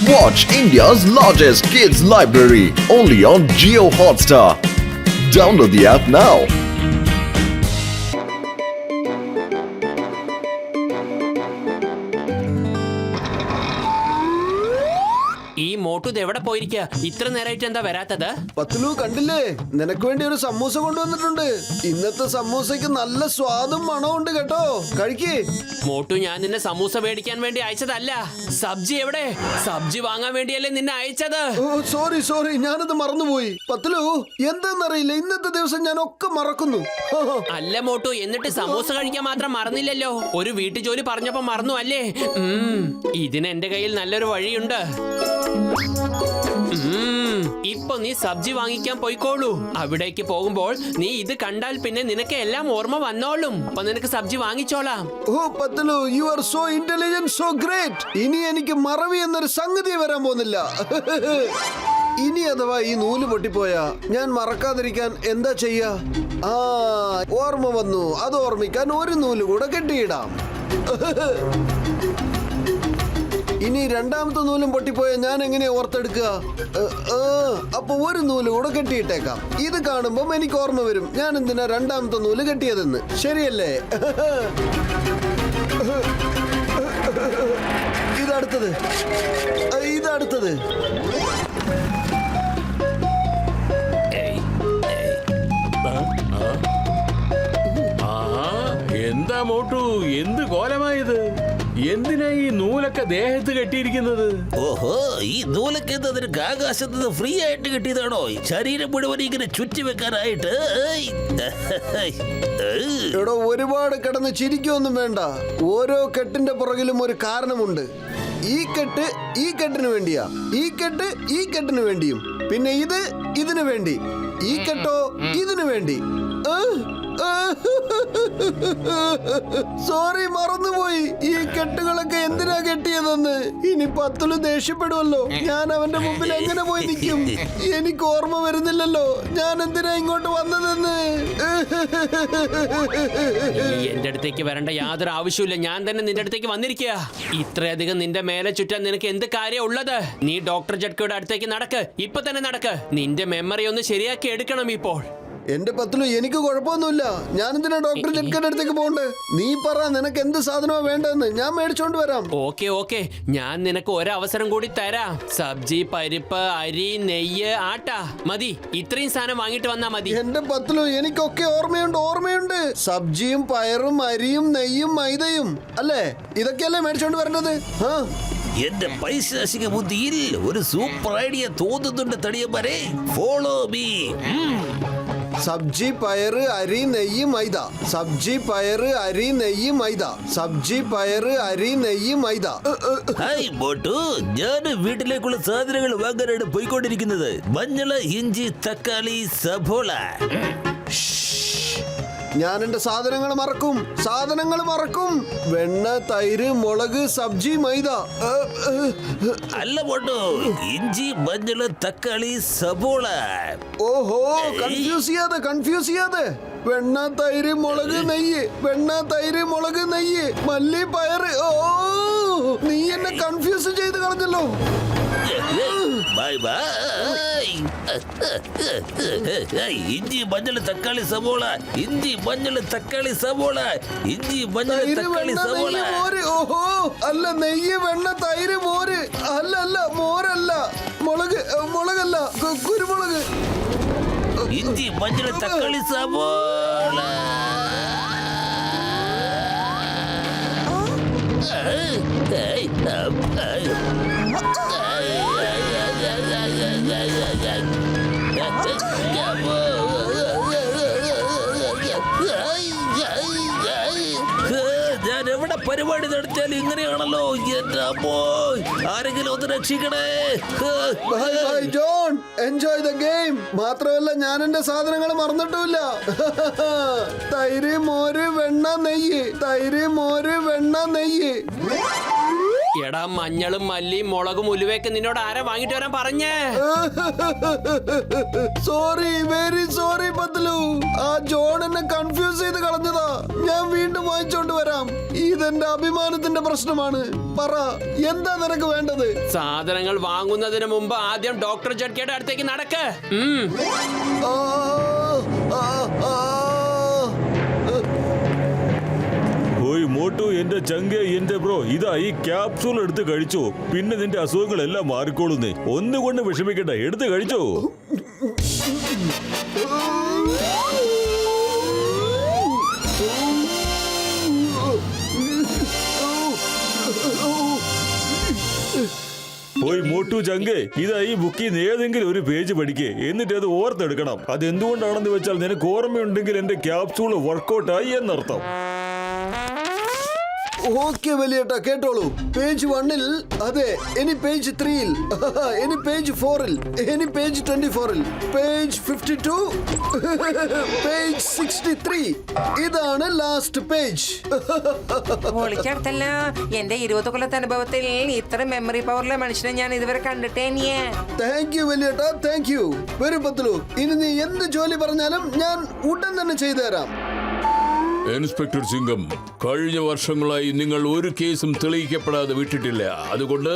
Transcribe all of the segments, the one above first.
Watch India's largest kids library only on Jio Hotstar. Download the app now. ഈ മോട്ടു എവിടെ പോയിരിക്കുക? ഇത്ര നേരമായിട്ട് എന്താ വരാത്തത്? പത്തുലു കണ്ടില്ലേ, നിനക്ക് വേണ്ടി ഒരു സമൂസ കൊണ്ടുവന്നിട്ടുണ്ട്. ഇന്നത്തെ സമൂസയ്ക്ക് നല്ല സ്വാദും മണവും ഉണ്ട് കേട്ടോ, കഴിക്കേ. മോട്ടു, ഞാൻ നിന്നെ സമൂസ മേടിക്കാൻ വേണ്ടി അയച്ചതല്ല. സബ്ജി എവിടെ? സബ്ജി വാങ്ങാൻ വേണ്ടിയല്ലേ നിന്നെ അയച്ചത്. സോറി ഞാനത് മറന്നുപോയി. പത്തുലു, എന്താന്നറിയില്ല, ഇന്നത്തെ ദിവസം ഞാൻ ഒക്കെ മറക്കുന്നു. അല്ല മോട്ടു, എന്നിട്ട് സമൂസ കഴിക്കാൻ മാത്രം മറന്നില്ലല്ലോ. ഒരു വീട്ടുജോലി പറഞ്ഞപ്പോ മറന്നു അല്ലേ? ഇതിന് എന്റെ കയ്യിൽ നല്ലൊരു വഴിയുണ്ട്. ഇപ്പൊ നീ സബ്ജി വാങ്ങിക്കാൻ പോയിക്കോളൂ. അവിടേക്ക് പോകുമ്പോൾ നീ ഇത് കണ്ടാൽ പിന്നെ നിനക്ക് എല്ലാം ഓർമ്മ വന്നോളും. അപ്പൊ നിനക്ക് സബ്ജി വാങ്ങിച്ചോളാം. ഓ Pathulu, you are so intelligent, so great. ഇനി എനിക്ക് മറവി എന്നൊരു സംഗതി വരാൻ പോകുന്നില്ല. ഇനി അഥവാ ഈ നൂല് പൊട്ടിപ്പോയാ ഞാൻ മറക്കാതിരിക്കാൻ എന്താ ചെയ്യാ? ഓർമ്മ വന്നു. അത് ഓർമ്മിക്കാൻ ഒരു നൂല് കൂടെ കെട്ടിയിടാം. ഇനി രണ്ടാമത്തെ നൂലും പൊട്ടിപ്പോയ ഞാൻ എങ്ങനെയാ ഓർത്തെടുക്കുക? അപ്പൊ ഒരു നൂല് കൂടെ കെട്ടിയിട്ടേക്കാം. ഇത് കാണുമ്പോ എനിക്ക് ഓർമ്മ വരും ഞാൻ എന്തിനാ രണ്ടാമത്തെ നൂല് കെട്ടിയതെന്ന്. ശരിയല്ലേ? ഇതടുത്തത്. എന്താ മോട്ടു, എന്ത് കോലമായത്? എന്തിനാ ഈ നൂലൊക്കെ ദേഹത്ത് കെട്ടിയിരിക്കുന്നത്? ഓഹോ, ഈ നൂലൊക്കെ നിനക്ക് ആകാശത്ത് നിന്ന് ഫ്രീ ആയിട്ട് കിട്ടിയതാണോ? ശരീരം മുഴുവൻ ഇങ്ങനെ ചുറ്റി വെക്കാനായിട്ട്? എടോ, ഒരുപാട് കിടന്ന് ചിരിക്കൊന്നും വേണ്ട. ഓരോ കെട്ടിന്റെ പുറകിലും ഒരു കാരണമുണ്ട്. ഈ കെട്ട് ഈ കെട്ടിന് വേണ്ടിയാ, ഈ കെട്ട് ഈ കെട്ടിന് വേണ്ടിയും, പിന്നെ ഇത് ഇതിനു വേണ്ടി, ഈ കെട്ടോ ഇതിനു വേണ്ടി. സോറി, മറന്നുപോയി. ഈ കെട്ടുകളൊക്കെ എന്തിനാ കെട്ടിയതെന്ന്. ഇനി പത്തുലു ദേഷ്യപ്പെടുമല്ലോ. ഞാൻ അവന്റെ മുമ്പിൽ എങ്ങനെ പോയി നിൽക്കും? എനിക്ക് ഓർമ്മ വരുന്നില്ലല്ലോ ഞാൻ എന്തിനാ ഇങ്ങോട്ട് വന്നതെന്ന്. എന്റെ അടുത്തേക്ക് വരേണ്ട യാതൊരു ആവശ്യമില്ല. ഞാൻ തന്നെ നിന്റെ അടുത്തേക്ക് വന്നിരിക്കുക. ഇത്രയധികം നിന്റെ മേലെ ചുറ്റാൻ നിനക്ക് എന്ത് കാര്യം ഉള്ളത്? നീ ഡോക്ടർ ജഡ്കയുടെ അടുത്തേക്ക് നടക്ക്. ഇപ്പൊ തന്നെ നടക്ക്. നിന്റെ മെമ്മറി ഒന്ന് ശരിയാക്കി എടുക്കണം ഇപ്പോൾ. എന്റെ പത്തുലു, എനിക്ക് കുഴപ്പമൊന്നുമില്ല. ഞാൻ എന്തിനാ ഡോക്ടർ ജഡ്കയുടെ അടുത്തേക്ക് പോകണ്ടേ? നീ പറ, നിനക്ക് എന്ത് സാധനമാണ് വേണ്ടതെന്ന്. ഞാൻ മേടിച്ചോണ്ട് വരാം. ഓക്കെ, ഞാൻ നിനക്ക് ഒരവസരം കൂടി തരാം. സബ്ജി, പരിപ്പ്, അരി, നെയ്യ്, ആട്ട മതി. ഇത്രയും സാധനം വാങ്ങിട്ട് വന്നാ മതി. എന്റെ പത്തുലു, എനിക്കൊക്കെ ഓർമ്മയുണ്ട്. സബ്ജിയും പയറും അരിയും നെയ്യും മൈദയും അല്ലേ, ഇതൊക്കെയല്ലേ മേടിച്ചോണ്ട് വരേണ്ടത്? എന്റെ പൈശാചിക ബുദ്ധിയിൽ ഒരു സൂപ്പർ ഐഡിയ തോന്നുന്നുണ്ട് തടിയന്മാരെ. Follow me. സബ്ജി പയറ് അരി നെയ്യ് മൈദ. സബ്ജി പയറ് അരി നെയ്യ് മൈദ. സബ്ജി പയറ് അരി നെയ്യ് മൈദ. ഹായ് മോട്ടു, ഞാൻ വീട്ടിലേക്കുള്ള സാധനങ്ങൾ വാങ്ങാനാണ് പോയിക്കൊണ്ടിരിക്കുന്നത്. മഞ്ഞള്, ഇഞ്ചി, തക്കാളി, സബോള. ഞാൻ എന്റെ സാധനങ്ങൾ മറക്കും. വെണ്ണ, തൈര്, മുളക്, സബ്ജി, മൈദ. അല്ല മോട്ടു, ഇഞ്ചി, മഞ്ഞള്, തക്കാളി, സബോള. ഓഹോ, കൺഫ്യൂസ് ചെയ്യാതെ. വെണ്ണ, തൈര്, മുളക്, നെയ്യ്. വെണ്ണ, തൈര്, മുളക്, നെയ്യ്, മല്ലി, പയറ്. ഓ, നീ എന്നെ കൺഫ്യൂസ് ചെയ്ത് കളഞ്ഞല്ലോ. ബൈ. ഇഞ്ചി, മഞ്ഞൾ, തക്കാളി, സവോള. ഇഞ്ചി, മഞ്ഞൾ, തക്കാളി, സവോള. ഇഞ്ചി, മഞ്ഞൾ, തക്കാളി, സവോള. ഓഹോ, അല്ല, നെയ്യ്, വെണ്ണ, തൈര്, മോര്. അല്ല, മോരല്ല. മുളകല്ല, കുരുമുളക്. ഇഞ്ചി, മഞ്ഞൾ, തക്കാളി, സവോള. ഞാൻ എവിടെ പരിപാടി നടത്തിയാലും ഇങ്ങനെയാണല്ലോ. എന്റെ അമ്മോ, ആരെങ്കിലും ഒന്ന് രക്ഷിക്കണേ. John, enjoy the game. മാത്രമല്ല, ഞാൻ എന്റെ സാധനങ്ങൾ മറന്നിട്ടുമില്ല. തൈര്, മോര്, വെണ്ണ, നെയ്യ്. തൈര്, മോര്, വെണ്ണ, നെയ്യ്. എടാ, മഞ്ഞളും മല്ലിയും മുളകും ഉലുവയൊക്കെ നിന്നോട് ആരാ വാങ്ങിട്ട് വരാൻ പറഞ്ഞേ? Very sorry Patlu. ആ ജോൺ എന്നെ കൺഫ്യൂസ് ചെയ്ത് കളഞ്ഞതാ. ഞാൻ വീണ്ടും വാങ്ങിച്ചോണ്ട് വരാം. ഇതെന്റെ അഭിമാനത്തിന്റെ പ്രശ്നമാണ്. പറ, എന്താ നിനക്ക് വേണ്ടത്? സാധനങ്ങൾ വാങ്ങുന്നതിന് മുമ്പ് ആദ്യം ഡോക്ടർ ജഡ്കയുടെ അടുത്തേക്ക് നടക്ക്. ആ, ആ, ആ. ഓയ് മോട്ടു, എന്റെ ചങ്കെ, എന്റെ ബ്രോ, ഇതാ ഈ ക്യാപ്സൂൾ എടുത്ത് കഴിച്ചോ. പിന്നെ നിന്റെ അസുഖങ്ങളെല്ലാം മാറിക്കോളുന്നേ. ഒന്നുകൊണ്ട് വിഷമിക്കട്ടെ, എടുത്ത് കഴിച്ചോ. ഓയ് മോട്ടു ചങ്കെ, ഇതാ ഈ ബുക്കിൽ നിന്ന് ഏതെങ്കിലും ഒരു പേജ് പഠിക്കേ, എന്നിട്ട് അത് ഓർത്തെടുക്കണം. അതെന്തുകൊണ്ടാണെന്ന് വെച്ചാൽ നിനക്ക് ഓർമ്മയുണ്ടെങ്കിൽ എന്റെ ക്യാപ്സൂൾ വർക്കൗട്ടായി എന്നർത്ഥം. ഓക്കെ വലിയേട്ടാ, കേട്ടോളൂ. പേജ് 1-ൽ, അതെ, ഇനി പേജ് 3-ൽ, ഇനി പേജ് 4-ൽ, ഇനി പേജ് 24-ൽ, പേജ് 52, പേജ് 63. ഇതാണ് ലാസ്റ്റ് പേജ്. പൊളിക്കടുത്തല്ല. എന്റെ 20 കൊല്ലത്തെ അനുഭവത്തിൽ ഇത്ര മെമ്മറി പവറിലെ മനുഷ്യനെ ഞാൻ ഇതുവരെ കണ്ടിട്ടേ. താങ്ക് യു വലിയേട്ടാ, താങ്ക് യു. വരും പത്തുലു, ഇനി നീ എന്ത് ജോലി പറഞ്ഞാലും ഞാൻ ഉടൻ തന്നെ ചെയ്തു തരാം. ഇൻസ്പെക്ടർ സിംഗം, കഴിഞ്ഞ വർഷങ്ങളായി നിങ്ങൾ ഒരു കേസും തെളിയിക്കപ്പെടാതെ വിട്ടിട്ടില്ല. അതുകൊണ്ട്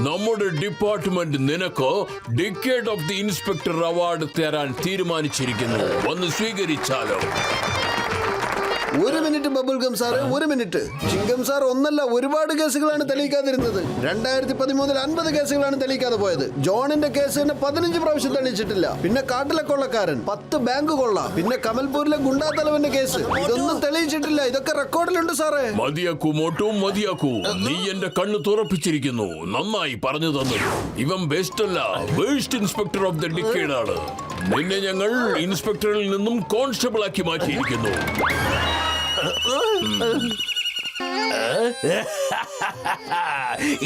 നമ്മുടെ ഡിപ്പാർട്ട്മെന്റ് നിനക്ക് decade of the inspector award തരാൻ തീരുമാനിച്ചിരിക്കുന്നു. ഒന്ന് സ്വീകരിച്ചാലോ? ഒരു മിനിറ്റ് ബബിൾഗം സാറ്, ഒരു മിനിറ്റ്. ചിങ്കം സാർ ഒന്നല്ല, ഒരുപാട് കേസുകളാണ് തെളിയിക്കാതിരുന്നത്. 2013-ൽ 50 കേസുകളാണ് തെളിയിക്കാതെ പോയത്. ജോണിന്റെ കേസ് തന്നെ 15 പ്രാവശ്യം തെളിയിച്ചിട്ടില്ല. പിന്നെ കാട്ടിലെ കൊള്ളക്കാരൻ, 10 ബാങ്ക് കൊള്ള, പിന്നെ കമൽപൂരിലെ ഗുണ്ടാ തലവന്റെ കേസ്, ഇതൊന്നും തെളിയിച്ചിട്ടില്ല. ഇതൊക്കെ റെക്കോർഡിലുണ്ട് സാറേ. മതിയാക്കൂ മോട്ടു, മതിയാക്കൂ. നീ എന്റെ കണ്ണ് തുറപ്പിച്ചിരിക്കുന്നു. നന്നായി പറഞ്ഞു തന്നു. ഇവൻ ബെസ്റ്റ് അല്ല, waste inspector of the decade ആണ്. നിന്നെ ഞങ്ങൾ ഇൻസ്പെക്ടറിൽ നിന്നും കോൺസ്റ്റബിൾ ആക്കി മാറ്റിയിരിക്കുന്നു.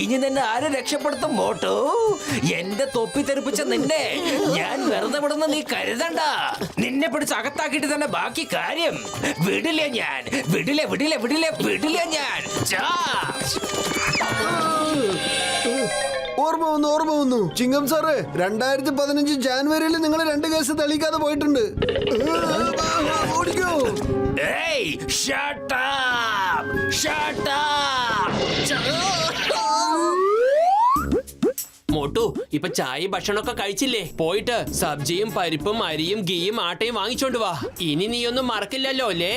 ഇനി നിന്നെ ആര് രക്ഷപ്പെടുത്തും മോട്ടു? എന്റെ തൊപ്പി തെറിപ്പിച്ച നിന്നെ ഞാൻ വെറുതെ വിടുന്ന നീ കരുതണ്ട. നിന്നെ പിടിച്ച് അകത്താക്കിയിട്ട് തന്നെ ബാക്കി കാര്യം. വിടില്ല ഞാൻ, വിടില്ല വിടില്ല വിടില്ല വിടില്ല ഞാൻ. ഓർമ്മ വന്നു. ചിങ്കം സാറ്, 2015 ജാനുവരിയിൽ നിങ്ങൾ 2 കേസ് തെളിയിക്കാതെ പോയിട്ടുണ്ട്. ഓടിക്കോ. Hey, shut up! Shut up! Motu, ഇപ്പൊ ചായയും ഭക്ഷണമൊക്കെ കഴിച്ചില്ലേ? പോയിട്ട് സബ്ജിയും പരിപ്പും അരിയും ഗീയും ആട്ടയും വാങ്ങിച്ചോണ്ട് വാ. ഇനി നീയൊന്നും മറക്കില്ലല്ലോ അല്ലേ?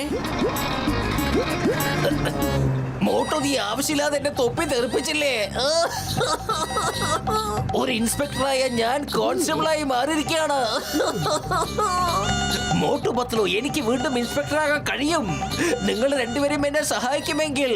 മോട്ടോ, നീ ആവശ്യമില്ലാതെ എന്നെ തൊപ്പി തെറിപ്പിച്ചില്ലേ? ഒരു ഇൻസ്പെക്ടറായ ഞാൻ കോൺസ്റ്റബിളായി മാറിയിരിക്കുകയാണ്. മോട്ടു പത്ലു, എനിക്ക് വീണ്ടും ഇൻസ്പെക്ടറാകാൻ കഴിയും. നിങ്ങൾ രണ്ടുപേരും എന്നെ സഹായിക്കുമെങ്കിൽ.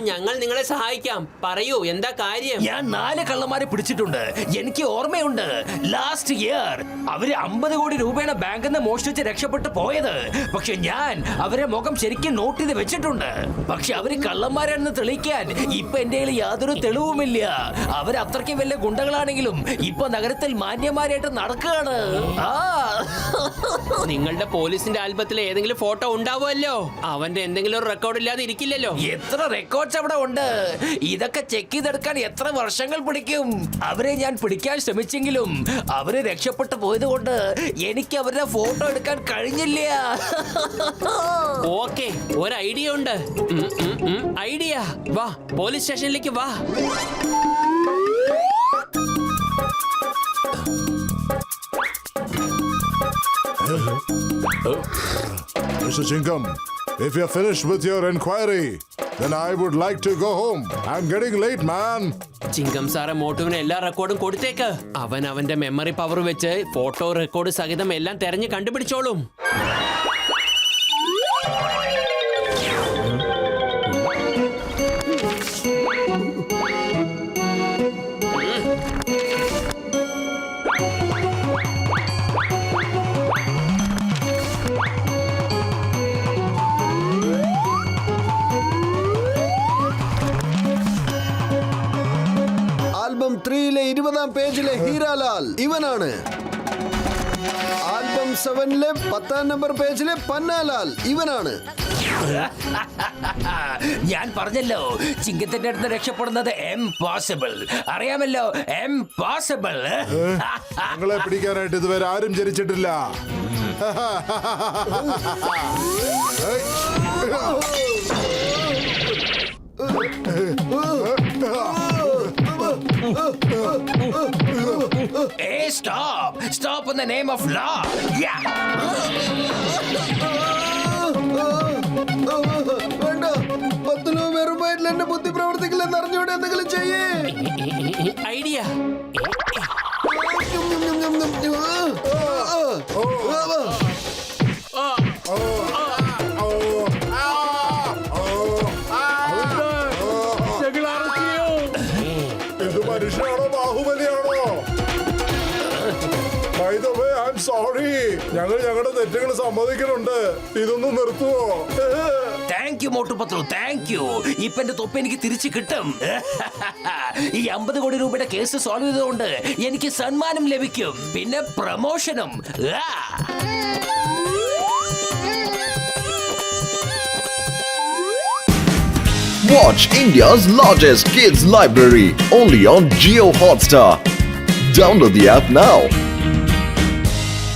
ഞങ്ങൾ നിങ്ങളെ സഹായിക്കാം. പറയൂ, എന്താ കാര്യം? ഞാൻ 4 കള്ളന്മാരെ പിടിച്ചിട്ടുണ്ട്. എനിക്ക് ഓർമ്മയുണ്ട്, ലാസ്റ്റ് ഇയർ അവര് 50 കോടി രൂപയുടെ ബാങ്കിൽ നിന്ന് മോഷ്ടിച്ച് രക്ഷപ്പെട്ടു പോയത്. പക്ഷെ ഞാൻ അവരെ മുഖം ശരിക്കും നോട്ട് ചെയ്ത് വെച്ചിട്ടുണ്ട്. പക്ഷെ അവര് കള്ളന്മാരാണെന്ന് തെളിയിക്കാൻ ഇപ്പൊ എന്റെ യാതൊരു തെളിവുമില്ല. അവര് അത്രയ്ക്കും വലിയ ഗുണ്ടകളാണെങ്കിലും ഇപ്പൊ നഗരത്തിൽ മാന്യന്മാരായിട്ട് നടക്കുകയാണ്. നിങ്ങളുടെ പോലീസിന്റെ ആൽബത്തിൽ ഏതെങ്കിലും ഫോട്ടോ ഉണ്ടാവുമല്ലോ. അവന്റെ എന്തെങ്കിലും റെക്കോർഡ് ഇല്ലാതെ ഇരിക്കില്ലല്ലോ. എത്ര റെക്കോർഡ്സ് അവിടെ ഉണ്ട്. ഇതൊക്കെ ചെക്ക് ചെയ്തെടുക്കാൻ എത്ര വർഷങ്ങൾ പിടിക്കും. അവരെ ഞാൻ പിടിക്കാൻ ശ്രമിച്ചെങ്കിലും അവര് രക്ഷപ്പെട്ടു പോയത് കൊണ്ട് എനിക്ക് അവരുടെ ഫോട്ടോ എടുക്കാൻ കഴിഞ്ഞില്ല. ഓക്കെ, ഒരു ഐഡിയ ഉണ്ട്. ഐഡിയ. വാ, പോലീസ് സ്റ്റേഷനിലേക്ക് വാ. Mr. Chinkum, if you're finished with your inquiry, then I would like to go home. I'm getting late, man. ചിങ്കം സാറെ മോട്ടുവിന് എല്ലാ റെക്കോർഡും കൊടുത്തേക്ക്. അവൻ അവന്റെ മെമ്മറി പവർ വെച്ച് ഫോട്ടോ റെക്കോർഡ് സഹിതം എല്ലാം തെരഞ്ഞു കണ്ടുപിടിച്ചോളും. ആൽബം 3-ലെ 20-ാം പേജിലെ ഹീരാലാൽ ഇവനാണ്. ആൽബം 7-ലെ 10-ാം നമ്പർ പേജിലെ പന്നാലാൽ ഇവനാണ്. ഞാൻ പറഞ്ഞല്ലോ, ചിങ്കത്തിന്റെ അടുത്ത് രക്ഷപ്പെടുന്നത് എംപോസിബിൾ. അറിയാമല്ലോ, എംപോസിബിൾ. ഞങ്ങളെ പിടിക്കാനായിട്ട് ഇതുവരെ ആരും ജനിച്ചിട്ടില്ല. Hey, stop! Stop in the name of law! Yeah! വേണ്ട, 10 രൂപ വെറുമായിട്ടില്ല. എന്റെ ബുദ്ധി പ്രവർത്തിക്കില്ലെന്ന് അറിഞ്ഞൂടെ, എന്തെങ്കിലും ചെയ്യേ. ഐഡിയ. ഇത് മനുഷ്യനാണോ ബാഹുബലിയാണോ? By the way, I'm sorry. ഞങ്ങൾ ഞങ്ങളുടെ തെറ്റുകൾ സമ്മതിക്കുന്നുണ്ട്. ഇതൊന്നും നിർത്തുവോ? Thank you Motu Patlu, thank you. ഇപ്പൊ എന്റെ തൊപ്പി എനിക്ക് തിരിച്ചു കിട്ടും. ഈ 50 കോടി രൂപയുടെ കേസ് സോൾവ് ചെയ്തതുകൊണ്ട് എനിക്ക് സമ്മാനം ലഭിക്കും, പിന്നെ പ്രമോഷനും. Watch India's largest kids library only on Jio Hotstar. Download the app now.